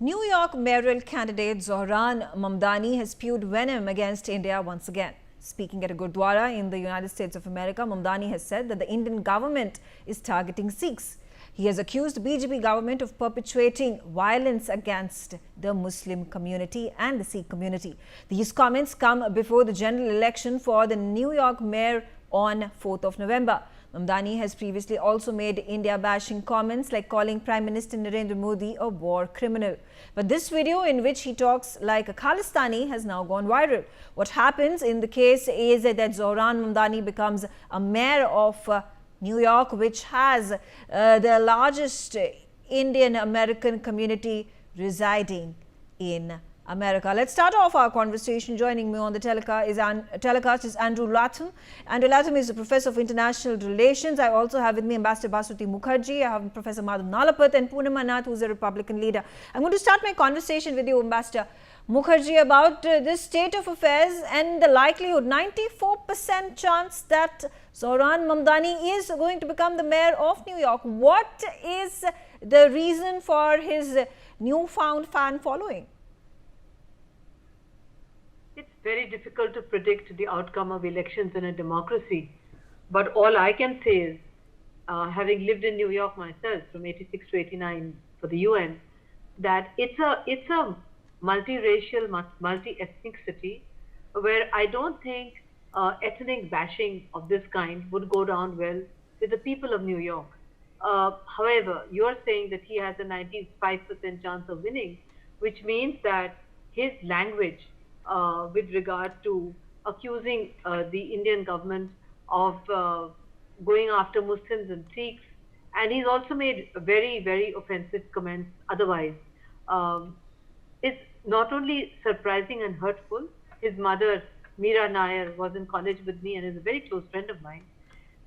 New York mayoral candidate Zohran Mamdani has spewed venom against India once again. Speaking at a Gurdwara in the United States of America, Mamdani has said that the Indian government is targeting Sikhs. He has accused the BJP government of perpetuating violence against the Muslim community and the Sikh community. These comments come before the general election for the New York mayor on 4th of November. Mamdani has previously also made India-bashing comments like calling Prime Minister Narendra Modi a war criminal. But this video in which he talks like a Khalistani has now gone viral. What happens in the case is that Zohran Mamdani becomes a mayor of New York, which has the largest Indian-American community residing in America. Let's start off our conversation. Joining me on the telecast is Andrew Latham. Andrew Latham is a professor of international relations. I also have with me Ambassador Basuti Mukherjee. I have Professor Madhav Nalapat and Poonam Nath, who is a Republican leader. I'm going to start my conversation with you, Ambassador Mukherjee, about this state of affairs and the likelihood, 94% chance that Zohran Mamdani is going to become the mayor of New York. What is the reason for his newfound fan following? It's very difficult to predict the outcome of elections in a democracy. But all I can say is, having lived in New York myself from 86 to 89 for the UN, that it's a multiracial, multi-ethnic city where I don't think ethnic bashing of this kind would go down well with the people of New York. However, you're saying that he has a 95% chance of winning, which means that his language with regard to accusing the Indian government of going after Muslims and Sikhs, and he's also made very, very offensive comments otherwise. It's not only surprising and hurtful. His mother, Meera Nair, was in college with me and is a very close friend of mine.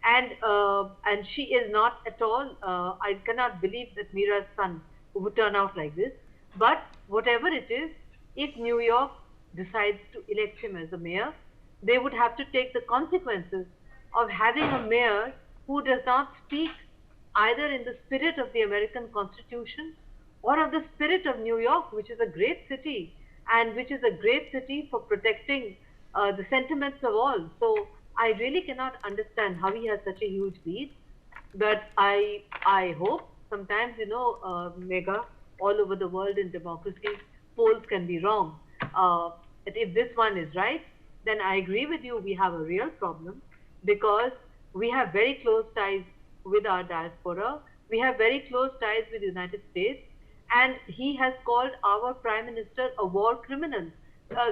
And she is not at all, I cannot believe that Meera's son would turn out like this. But whatever it is, if New York decides to elect him as a mayor, they would have to take the consequences of having a mayor who does not speak either in the spirit of the American Constitution or of the spirit of New York, which is a great city and which is a great city for protecting the sentiments of all. So I really cannot understand how he has such a huge lead. But I hope sometimes, you know, mega all over the world in democracies, polls can be wrong. That if this one is right, then I agree with you, we have a real problem because we have very close ties with our diaspora. We have very close ties with the United States, and he has called our Prime Minister a war criminal.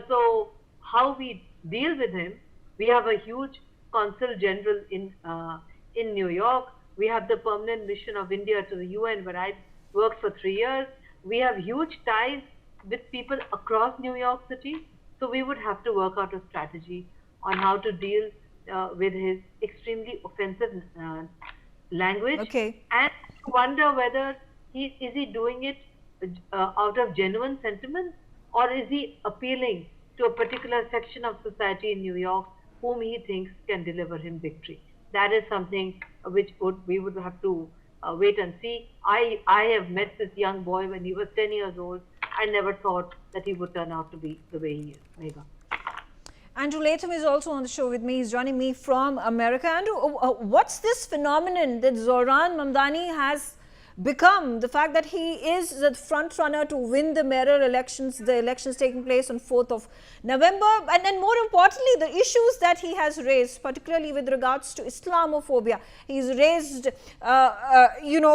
So how we deal with him, we have a huge Consul General in New York. We have the permanent mission of India to the UN, where I worked for 3 years. We have huge ties with people across New York City. So we would have to work out a strategy on how to deal with his extremely offensive language. Okay. And wonder whether is he doing it out of genuine sentiments, or is he appealing to a particular section of society in New York whom he thinks can deliver him victory. That is something which we would have to wait and see. I have met this young boy when he was 10 years old. I never thought that he would turn out to be the way he is. Mega. Andrew Latham is also on the show with me. He's joining me from America. Andrew, what's this phenomenon that Zohran Mamdani has become? The fact that he is the front runner to win the mayoral elections, the elections taking place on 4th of November, and then more importantly, the issues that he has raised, particularly with regards to Islamophobia. He's raised,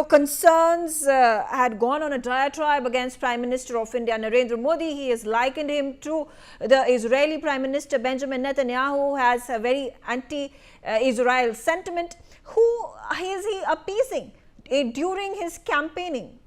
concerns, had gone on a diatribe against Prime Minister of India, Narendra Modi. He has likened him to the Israeli Prime Minister, Benjamin Netanyahu, who has a very anti-Israel sentiment. Who is he appeasing during his campaigning?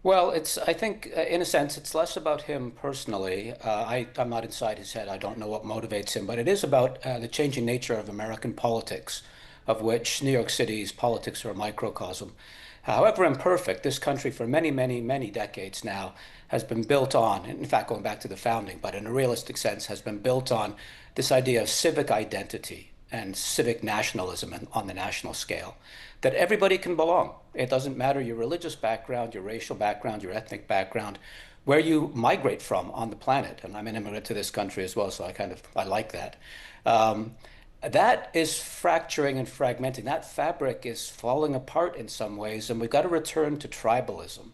Well, I think, in a sense, it's less about him personally. I'm not inside his head. I don't know what motivates him, but it is about the changing nature of American politics, of which New York City's politics are a microcosm. However imperfect, this country for many, many, many decades now has been built on, in fact, going back to the founding, but in a realistic sense, has been built on this idea of civic identity. and civic nationalism on the national scale, that everybody can belong. It doesn't matter your religious background, your racial background, your ethnic background, where you migrate from on the planet. And I'm an immigrant to this country as well, so I like that. That is fracturing and fragmenting. That fabric is falling apart in some ways, and we've got to return to tribalism.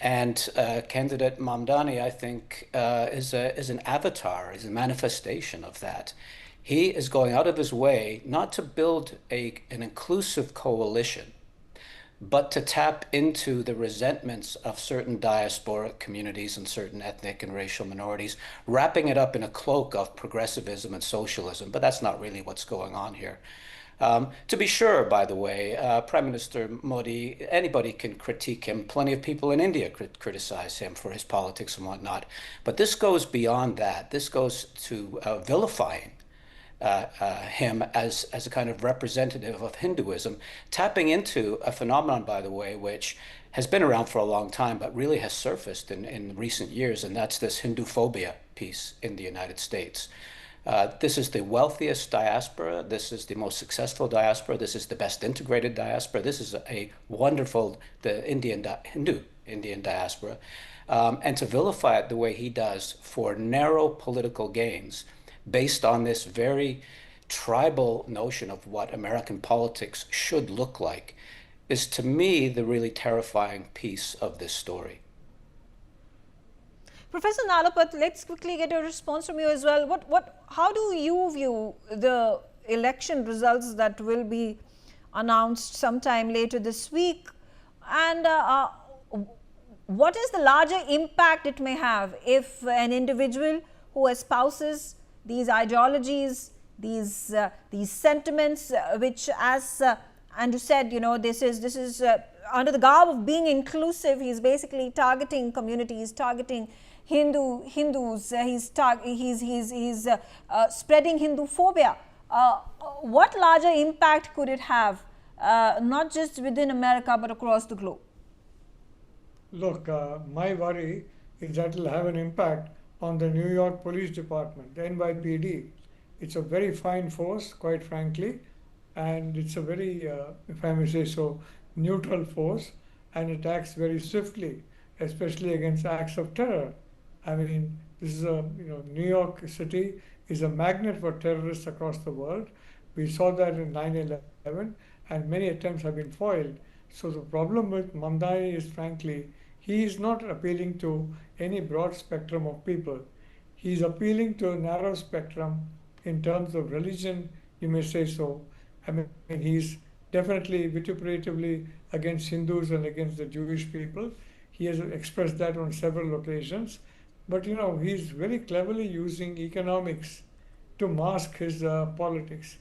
And candidate Mamdani, I think, is an avatar, is a manifestation of that. He is going out of his way not to build an inclusive coalition, but to tap into the resentments of certain diasporic communities and certain ethnic and racial minorities, wrapping it up in a cloak of progressivism and socialism. But that's not really what's going on here. To be sure, by the way, Prime Minister Modi, anybody can critique him. Plenty of people in India criticize him for his politics and whatnot. But this goes beyond that. This goes to vilifying him as a kind of representative of Hinduism, tapping into a phenomenon, by the way, which has been around for a long time, but really has surfaced in recent years, and that's this Hinduphobia piece in the United States. This is the wealthiest diaspora. This is the most successful diaspora. This is the best integrated diaspora. This is a wonderful, the Hindu Indian diaspora. And to vilify it the way he does for narrow political gains, based on this very tribal notion of what American politics should look like, is to me the really terrifying piece of this story. Professor Nalapat, let's quickly get a response from you as well. How do you view the election results that will be announced sometime later this week? And what is the larger impact it may have if an individual who espouses these ideologies, these sentiments, which, as Andrew said, this is under the garb of being inclusive, he's basically targeting communities, targeting Hindus, he's spreading Hinduphobia. What larger impact could it have, not just within America but across the globe? Look, my worry is that it will have an impact on the New York Police Department, the NYPD. It's a very fine force, quite frankly, and it's a very, if I may say so, neutral force, and it acts very swiftly, especially against acts of terror. I mean, this is New York City is a magnet for terrorists across the world. We saw that in 9/11, and many attempts have been foiled. So the problem with Mamdani is, frankly, he is not appealing to any broad spectrum of people. He is appealing to a narrow spectrum in terms of religion, you may say so. I mean, he's definitely vituperatively against Hindus and against the Jewish people. He has expressed that on several occasions. But, he's very cleverly using economics to mask his politics.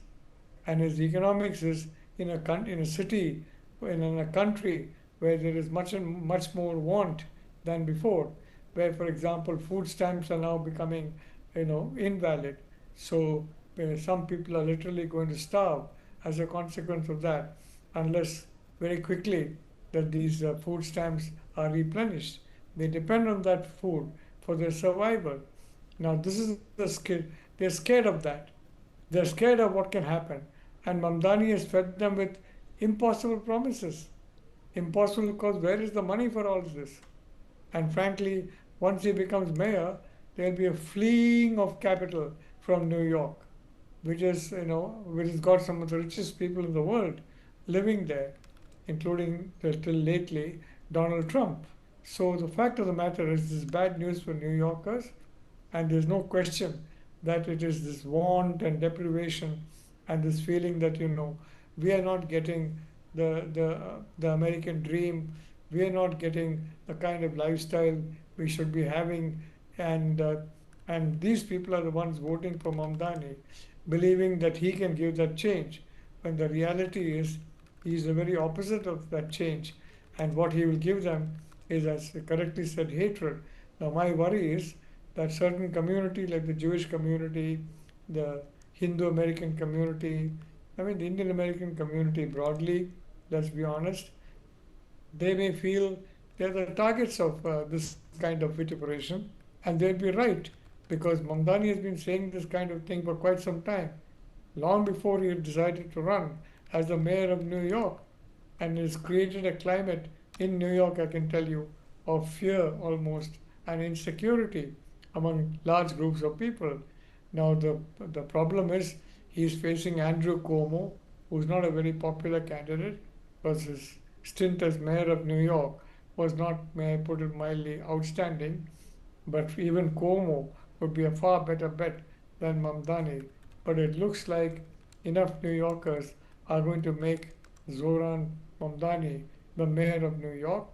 And his economics is in a city, in a country where there is much more want than before, where, for example, food stamps are now becoming, invalid. So some people are literally going to starve as a consequence of that, unless very quickly that these food stamps are replenished. They depend on that food for their survival. Now, this is they're scared of that. They're scared of what can happen. And Mamdani has fed them with impossible promises. Impossible because where is the money for all this? And frankly, once he becomes mayor, there'll be a fleeing of capital from New York, which has got some of the richest people in the world living there, including till lately Donald Trump. So the fact of the matter is this is bad news for New Yorkers, and there's no question that it is this want and deprivation and this feeling that we are not getting the American dream, we are not getting the kind of lifestyle we should be having, and these people are the ones voting for Mamdani, believing that he can give that change, when the reality is he's the very opposite of that change, and what he will give them is, as correctly said, hatred. Now my worry is that certain community like the Jewish community, the Hindu American community, the Indian American community broadly, let's be honest, they may feel they're the targets of this kind of vituperation, and they'll be right, because Mamdani has been saying this kind of thing for quite some time. long before he decided to run as the mayor of New York, and has created a climate in New York, I can tell you, of fear almost and insecurity among large groups of people. Now the problem is he's facing Andrew Cuomo, who's not a very popular candidate, because his stint as mayor of New York was not, may I put it mildly, outstanding. But even Cuomo would be a far better bet than Mamdani. But it looks like enough New Yorkers are going to make Zohran Mamdani the mayor of New York,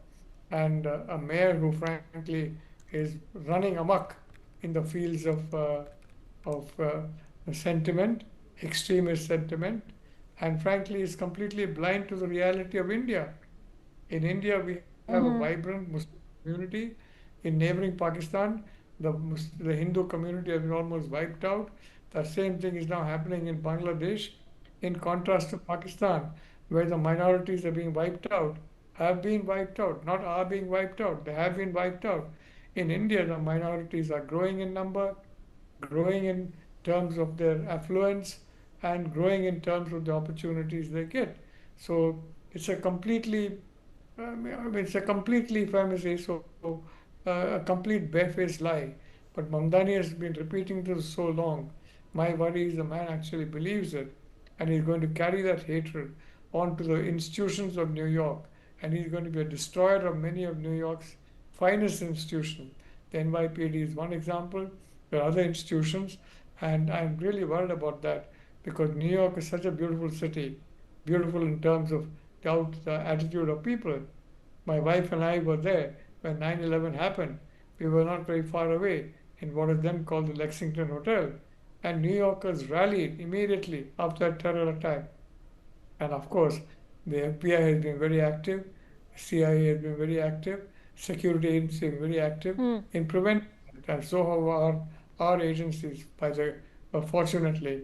and a mayor who frankly is running amok in the fields of sentiment, extremist sentiment, and frankly is completely blind to the reality of India. In India, we have a vibrant Muslim community. In neighboring Pakistan, the Hindu community has been almost wiped out. The same thing is now happening in Bangladesh, in contrast to Pakistan, where the minorities are being wiped out, have been wiped out, not are being wiped out, they have been wiped out. In India, the minorities are growing in number, growing in terms of their affluence, and growing in terms of the opportunities they get. So it's a completely, if I may say so, a complete barefaced lie. But Mamdani has been repeating this so long. My worry is the man actually believes it, and he's going to carry that hatred onto the institutions of New York, and he's going to be a destroyer of many of New York's finest institutions. The NYPD is one example. There are other institutions, and I'm really worried about that, because New York is such a beautiful city, beautiful in terms of the attitude of people. My wife and I were there when 9/11 happened. We were not very far away in what is then called the Lexington Hotel, and New Yorkers rallied immediately after that terror attack. And of course, the FBI has been very active, CIA has been very active, security agencies have been very active in preventing it, and so have our agencies, fortunately.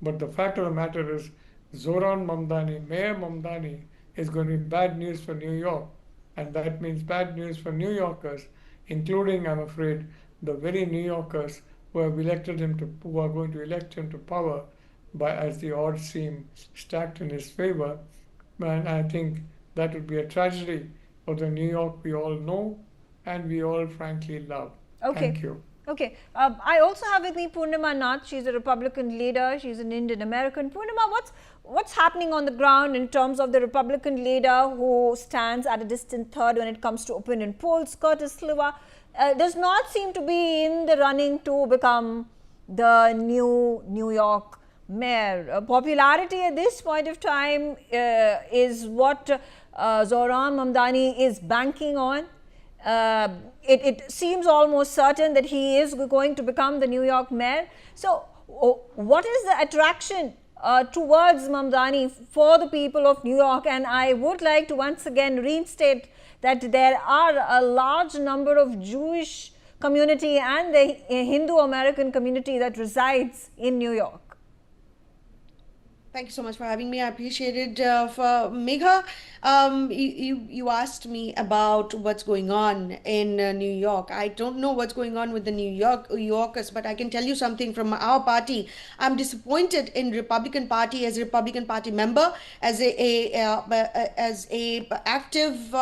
But the fact of the matter is, Zohran Mamdani, Mayor Mamdani, is going to be bad news for New York, and that means bad news for New Yorkers, including, I'm afraid, the very New Yorkers who have elected him who are going to elect him to power, as the odds seem stacked in his favor. And I think that would be a tragedy for the New York we all know and we all frankly love. Okay. Thank you. Okay. I also have with me Purnima Nath. She's a Republican leader. She's an Indian American. Purnima, what's happening on the ground in terms of the Republican leader who stands at a distant third when it comes to opinion polls? Curtis Sliwa does not seem to be in the running to become the new New York mayor. Popularity at this point of time is what Zohran Mamdani is banking on. It seems almost certain that he is going to become the New York mayor. So, what is the attraction towards Mamdani for the people of New York? And I would like to once again reinstate that there are a large number of Jewish community and the Hindu American community that resides in New York. Thank you so much for having me. I appreciate it. For Megha, you asked me about what's going on in New York. I don't know what's going on with the New Yorkers, but I can tell you something from our party. I'm disappointed in Republican Party as a Republican Party member, as a active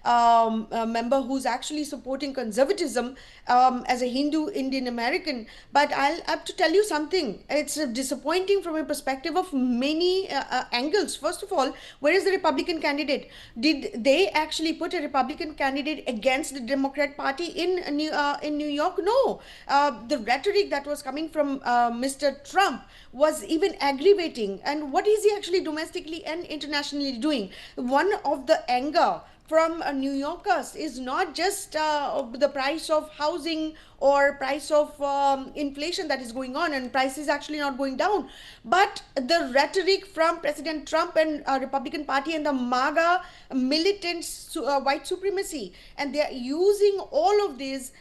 member who's actually supporting conservatism, as a Hindu Indian American. But I'll have to tell you something. It's disappointing from a perspective of many angles. First of all, where is the Republican candidate? Did they actually put a Republican candidate against the Democrat Party in New York? No. The rhetoric that was coming from Mr. Trump was even aggravating. And what is he actually domestically and internationally doing? One of the anger from New Yorkers is not just the price of housing or price of inflation that is going on, and price is actually not going down, but the rhetoric from President Trump and Republican Party and the MAGA militant white supremacy, and they are using all of these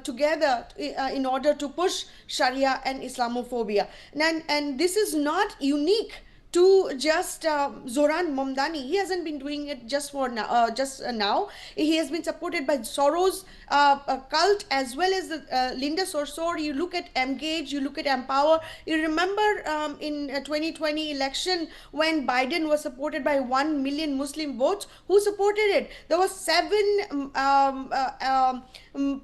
together in order to push Sharia and Islamophobia. And this is not unique to just Zohran Mamdani. He hasn't been doing it just for now. Now he has been supported by Soros cult as well as the Linda Sarsour. You look at Engage, you look at Empower. You remember in 2020 election when Biden was supported by 1 million Muslim votes. Who supported it? There were 7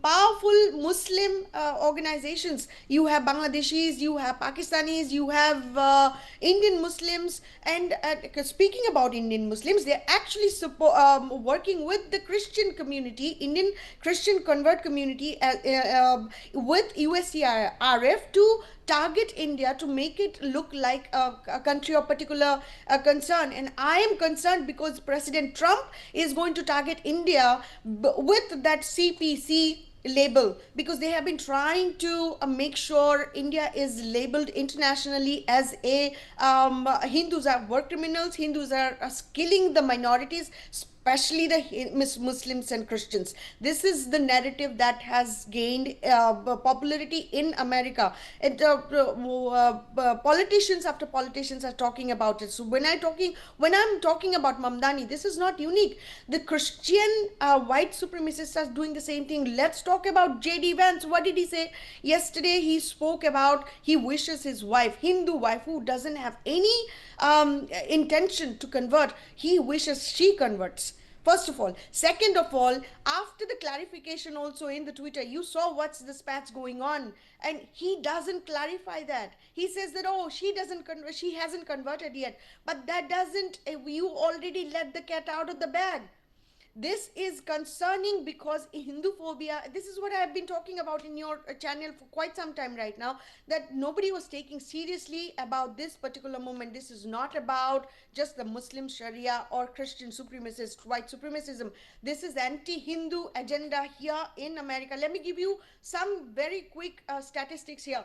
powerful Muslim organizations. You have Bangladeshis, you have Pakistanis, you have Indian Muslims. And speaking about Indian Muslims, they're actually working with the Christian community, Indian Christian convert community with USCRF to target India, to make it look like a country of particular concern. And I am concerned because President Trump is going to target India with that CPC label, because they have been trying to make sure India is labeled internationally as a Hindus are war criminals, Hindus are killing the minorities, especially the Muslims and Christians. This is the narrative that has gained popularity in America. And politicians after politicians are talking about it. So when I'm talking about Mamdani, this is not unique. The Christian white supremacists are doing the same thing. Let's talk about J.D. Vance. What did he say? Yesterday he spoke about he wishes his wife, Hindu wife, who doesn't have any intention to convert, he wishes she converts. First of all. Second of all, after the clarification also in the Twitter, you saw what's the spats going on, and he doesn't clarify that. He says that, oh, she hasn't converted yet, but that doesn't, you already let the cat out of the bag. This is concerning because Hinduphobia, this is what I have been talking about in your channel for quite some time right now, that nobody was taking seriously about this particular movement. This is not about just the Muslim Sharia or Christian supremacist, white supremacism. This is anti-Hindu agenda here in America. Let me give you some very quick statistics here.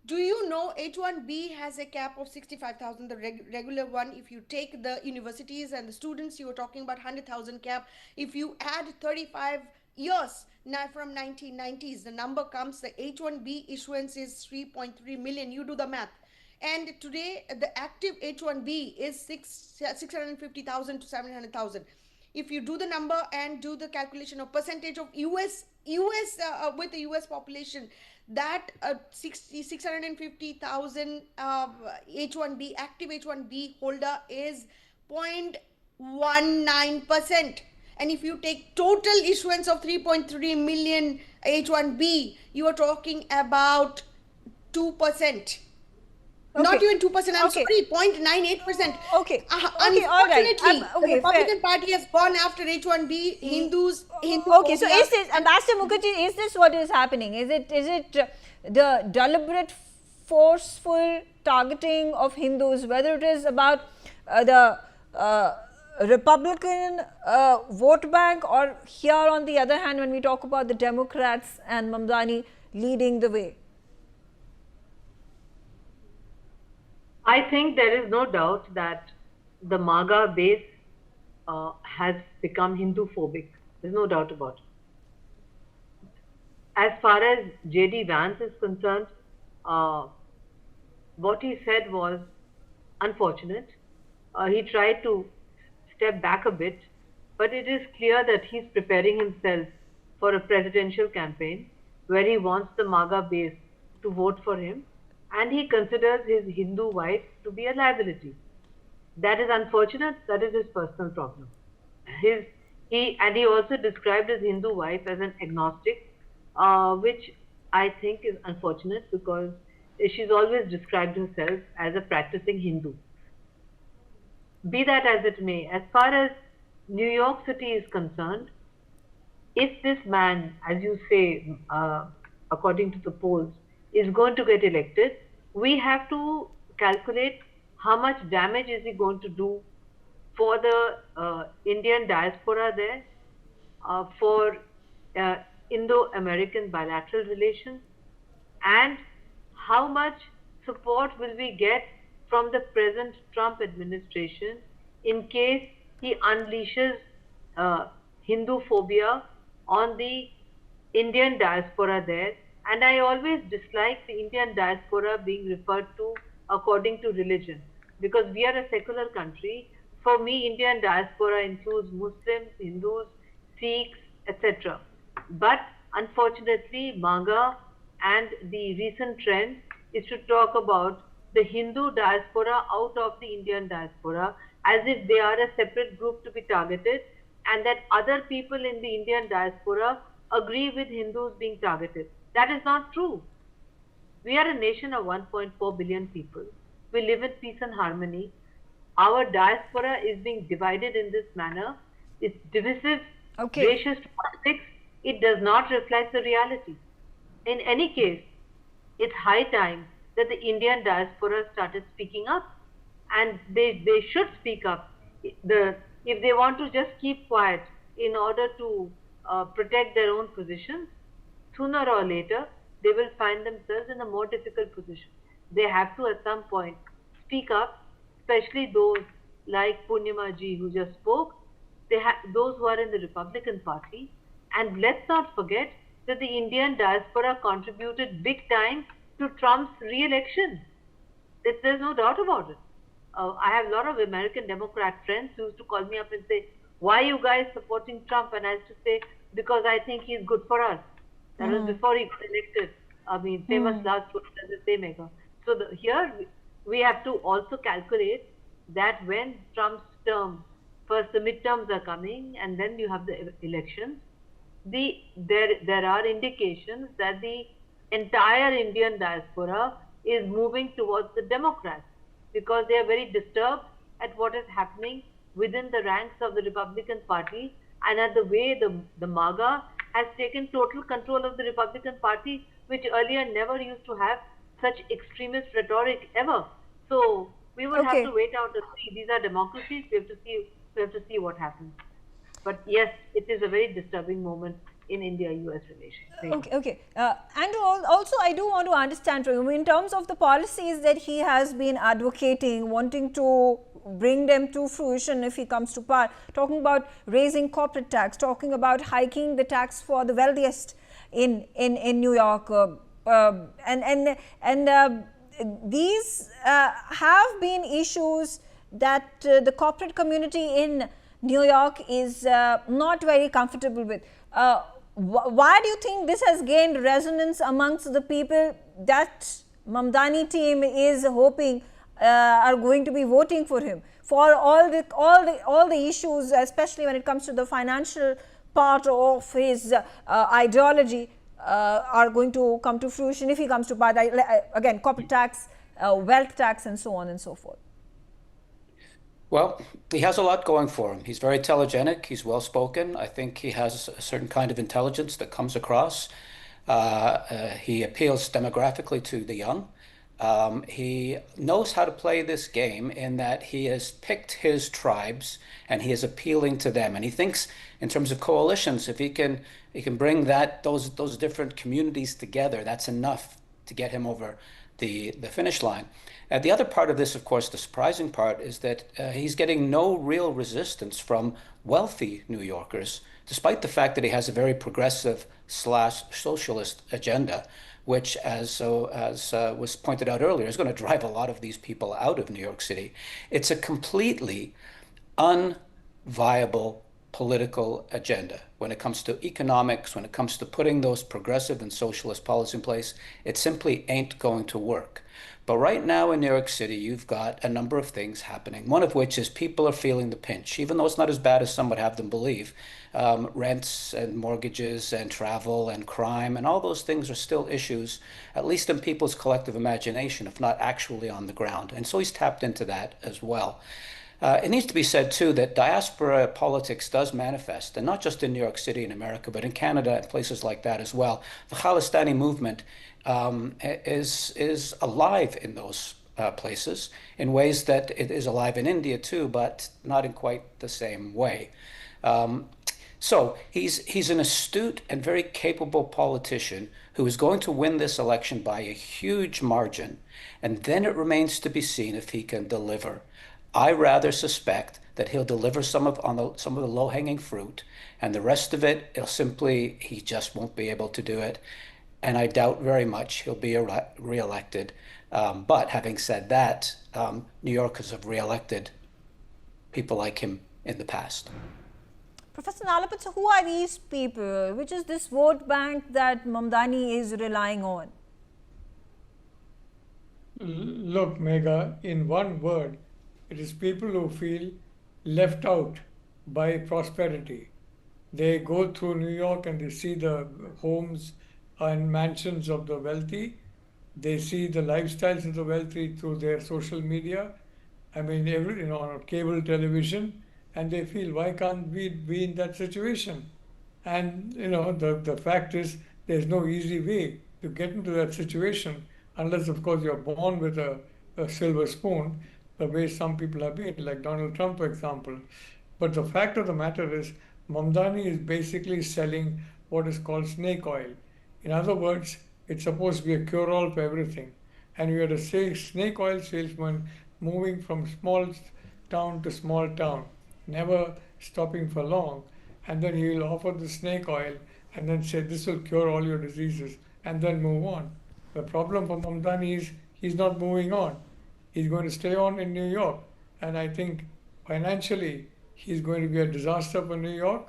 Do you know H1B has a cap of 65,000, the regular one? If you take the universities and the students, you are talking about 100,000 cap. If you add 35 years now from 1990s, the number comes, the H1B issuance is 3.3 million. You do the math. And today, the active H1B is 650,000 to 700,000. If you do the number and do the calculation of percentage of US with the US population, that 650,000 H1B, active H1B holder is 0.19%. And if you take total issuance of 3.3 million H1B, you are talking about 2%. Okay. Not even 2%, I'm Okay. sorry, 0.98%. Okay. Unfortunately, All right. the Republican Party has gone after H1B, Hindus, Okay, so is this, Ambassador Mukherjee, is this what is happening? Is it the deliberate, forceful targeting of Hindus, whether it is about the Republican vote bank, or here on the other hand, when we talk about the Democrats and Mamdani leading the way? I think there is no doubt that the MAGA base has become Hinduphobic. There's no doubt about it. As far as J.D. Vance is concerned, what he said was unfortunate. He tried to step back a bit, but it is clear that he's preparing himself for a presidential campaign where he wants the MAGA base to vote for him, and he considers his Hindu wife to be a liability. That is unfortunate. That is his personal problem. He also described his Hindu wife as an agnostic, which I think is unfortunate because she's always described herself as a practicing Hindu. Be that as it may, as far as New York City is concerned, if this man, as you say, according to the polls, is going to get elected, we have to calculate how much damage is he going to do for the Indian diaspora there, for Indo-American bilateral relations, and how much support will we get from the present Trump administration in case he unleashes Hinduphobia on the Indian diaspora there. And I always dislike the Indian diaspora being referred to according to religion. because we are a secular country. For me, Indian diaspora includes Muslims, Hindus, Sikhs, etc. But unfortunately, MAGA and the recent trend is to talk about the Hindu diaspora out of the Indian diaspora as if they are a separate group to be targeted, and that other people in the Indian diaspora agree with Hindus being targeted. That is not true. We are a nation of 1.4 billion people. We live in peace and harmony. Our diaspora is being divided in this manner. It's divisive, Okay. racist politics. It does not reflect the reality. In any case, it's high time that the Indian diaspora started speaking up, and they should speak up. If they want to just keep quiet in order to protect their own positions, sooner or later they will find themselves in a more difficult position. They have to at some point speak up, especially those like Purnima ji who just spoke, those who are in the Republican Party. And let's not forget that the Indian diaspora contributed big time to Trump's re-election. There's no doubt about it. I have a lot of American Democrat friends who used to call me up and say, why are you guys supporting Trump? And I used to say, because I think he's good for us. That was before he got elected. I mean, famous last words as they say, Mega. So here we have to also calculate that when Trump's term, first the midterms are coming and then you have the elections, there are indications that the entire Indian diaspora is moving towards the Democrats because they are very disturbed at what is happening within the ranks of the Republican Party and at the way the MAGA has taken total control of the Republican Party, which earlier never used to have such extremist rhetoric ever. So we will have to wait out and see. These are democracies. We have to see what happens. But yes, it is a very disturbing moment in India-US relations. Okay. And also, I do want to understand from you, in terms of the policies that he has been advocating, wanting to bring them to fruition if he comes to power, talking about raising corporate tax, talking about hiking the tax for the wealthiest in New York, these have been issues that the corporate community in New York is not very comfortable with. Why do you think this has gained resonance amongst the people that Mamdani team is hoping are going to be voting for him, for all the issues, especially when it comes to the financial part of his ideology, are going to come to fruition if he comes to power? Again, corporate tax, wealth tax, and so on and so forth. Well, he has a lot going for him. He's very telegenic. He's well-spoken. I think he has a certain kind of intelligence that comes across. He appeals demographically to the young. He knows how to play this game in that he has picked his tribes and he is appealing to them. And he thinks in terms of coalitions, if he can bring those different communities together, that's enough to get him over the finish line. The other part of this, of course, the surprising part, is that he's getting no real resistance from wealthy New Yorkers, despite the fact that he has a very progressive / socialist agenda, which, as was pointed out earlier, is going to drive a lot of these people out of New York City. It's a completely unviable political agenda. When it comes to economics, when it comes to putting those progressive and socialist policies in place, it simply ain't going to work. But right now in New York City, you've got a number of things happening, one of which is people are feeling the pinch, even though it's not as bad as some would have them believe. Rents and mortgages and travel and crime and all those things are still issues, at least in people's collective imagination, if not actually on the ground. And so he's tapped into that as well. It needs to be said, too, that diaspora politics does manifest, and not just in New York City and America, but in Canada and places like that as well. The Khalistani movement is alive in those places in ways that it is alive in India, too, but not in quite the same way. So he's an astute and very capable politician who is going to win this election by a huge margin, and then it remains to be seen if he can deliver. I rather suspect that he'll deliver some of the low-hanging fruit, and the rest of it, he just won't be able to do it. And I doubt very much he'll be reelected. But having said that, New Yorkers have reelected people like him in the past. Professor Nalapat, so who are these people? Which is this vote bank that Mamdani is relying on? Look, Megha, in one word, it is people who feel left out by prosperity. They go through New York and they see the homes and mansions of the wealthy. They see the lifestyles of the wealthy through their social media. I mean, on cable television, and they feel, why can't we be in that situation? And the fact is, there's no easy way to get into that situation, unless, of course, you're born with a silver spoon, the way some people have been, like Donald Trump, for example. But the fact of the matter is, Mamdani is basically selling what is called snake oil. In other words, it's supposed to be a cure-all for everything. And you had a snake oil salesman moving from small town to small town, never stopping for long. And then he will offer the snake oil and then say, this will cure all your diseases, and then move on. The problem for Mamdani is he's not moving on. He's going to stay on in New York. And I think financially, he's going to be a disaster for New York.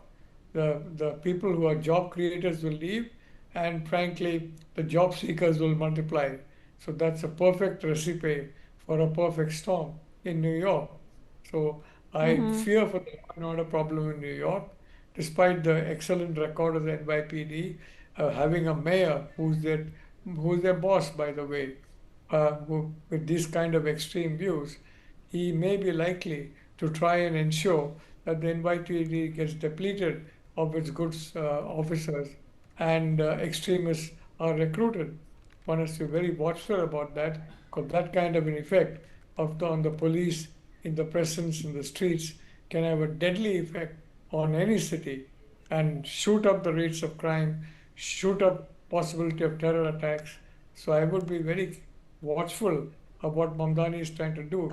The people who are job creators will leave, and frankly, the job seekers will multiply. So that's a perfect recipe for a perfect storm in New York. So I fear for the law and order problem in New York, despite the excellent record of the NYPD, having a mayor who's their boss, by the way, with these kind of extreme views. He may be likely to try and ensure that the NYPD gets depleted of its good officers, and extremists are recruited. One has to be very watchful about that, because that kind of an effect on the police in the presence in the streets can have a deadly effect on any city and shoot up the rates of crime, shoot up possibility of terror attacks. So I would be very watchful of what Mamdani is trying to do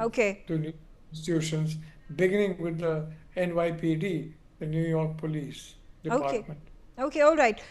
to institutions, beginning with the NYPD, the New York Police Department. Okay, all right.